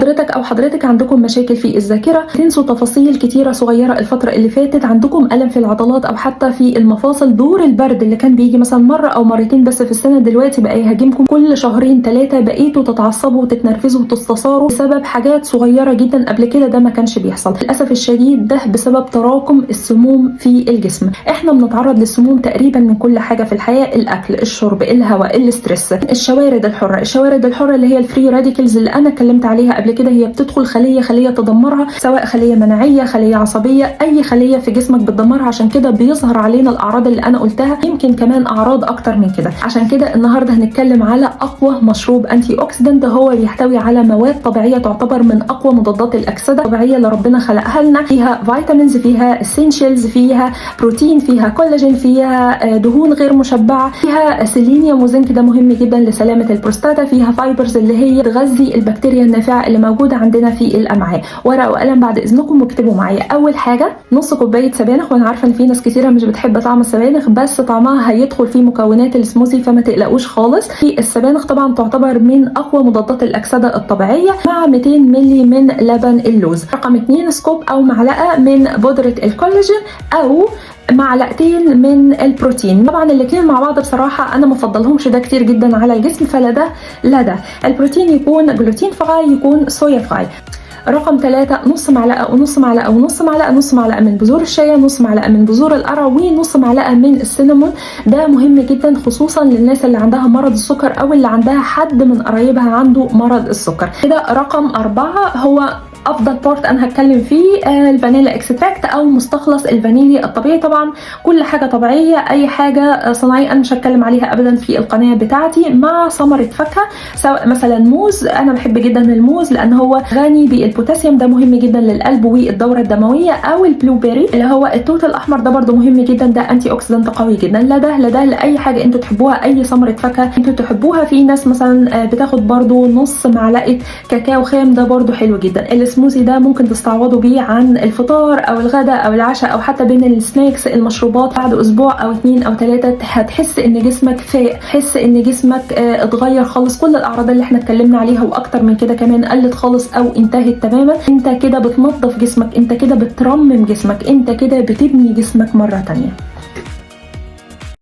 حضرتك او حضرتك عندكم مشاكل في الذاكره، تنسوا تفاصيل كتيره صغيره الفتره اللي فاتت، عندكم الم في العضلات او حتى في المفاصل، دور البرد اللي كان بيجي مثلا مره او مرتين بس في السنه دلوقتي بقى يهاجمكم كل شهرين ثلاثه، بقيتوا تتعصبوا وتتنرفزوا وتستثاروا بسبب حاجات صغيره جدا قبل كده ده ما كانش بيحصل. للاسف الشديد ده بسبب تراكم السموم في الجسم. احنا بنتعرض للسموم تقريبا من كل حاجه في الحياه، الاكل، الشرب، الهواء، الاسترس، الشوارد الحره. الشوارد الحره اللي هي الفري راديكلز اللي انا اتكلمت عليها قبل كده، هي بتدخل خليه تدمرها، سواء خليه مناعيه، خليه عصبيه، اي خليه في جسمك بتدمرها. عشان كده بيظهر علينا الاعراض اللي انا قلتها، يمكن كمان اعراض اكتر من كده. عشان كده النهارده هنتكلم على اقوى مشروب انتي اوكسيدنت، هو بيحتوي على مواد طبيعيه تعتبر من اقوى مضادات الاكسده الطبيعيه اللي ربنا خلقها لنا، فيها فيتامينز، فيها اسينشالز، فيها بروتين، فيها كولاجين، فيها دهون غير مشبعه، فيها سيلينيوم وزنك ده مهم جدا لسلامه البروستاتا، فيها فايبرز اللي هي تغذي البكتيريا النافعه اللي موجوده عندنا في الامعاء. ورقه وقلم بعد اذنكم واكتبوا معايا. اول حاجه نص كوبايه سبانخ، وانا عارفه ان في ناس كثيره مش بتحب طعم السبانخ، بس طعمها هيدخل في مكونات السموزي فما تقلقوش خالص. في السبانخ طبعا تعتبر من اقوى مضادات الاكسده الطبيعيه، مع 200 مللي من لبن اللوز. رقم 2 سكوب او معلقه من بودره الكولاجين، او معلقتين من البروتين. طبعا الاثنين مع بعض بصراحه انا مفضلهمش ده كتير جدا على الجسم، فلا ده لا ده. البروتين يكون جلوتين فراي، يكون صويا فراي. رقم 3 نص معلقه ونص معلقه ونص معلقه، نص معلقه من بذور الشيا، نص معلقه من بذور القرع، ونص معلقه من السينامون. ده مهم جدا خصوصا للناس اللي عندها مرض السكر او اللي عندها حد من قرايبها عنده مرض السكر. كده رقم 4 هو افضل بارت انا هتكلم فيه، الفانيلا اكستراكت او مستخلص الفانيليا الطبيعي. طبعا كل حاجه طبيعيه، اي حاجه صناعيه انا مش هتكلم عليها ابدا في القناه بتاعتي، مع ثمره فاكهه سواء مثلا موز. انا بحب جدا الموز لان هو غني بالبوتاسيوم، ده مهم جدا للقلب والدوره الدمويه. او البلو بيري اللي هو التوت الاحمر، ده برده مهم جدا، ده انتي اوكسيدنت قوي جدا. لا ده لا ده، لاي حاجه انتوا تحبوها، اي ثمره فاكهه انتوا تحبوها. في ناس مثلا بتاخد برده نص معلقه كاكاو خام، ده برده حلو جدا. السموزي ده ممكن تستعوضوا بيه عن الفطار او الغداء او العشاء، او حتى بين السناكس المشروبات. بعد اسبوع او 2 أو 3 هتحس ان جسمك فاق، تحس ان جسمك اتغير خالص. كل الاعراض اللي احنا اتكلمنا عليها واكتر من كده كمان قلت خالص او انتهت تماما. انت كده بتنظف جسمك، انت كده بترمم جسمك، انت كده بتبني جسمك مرة تانية.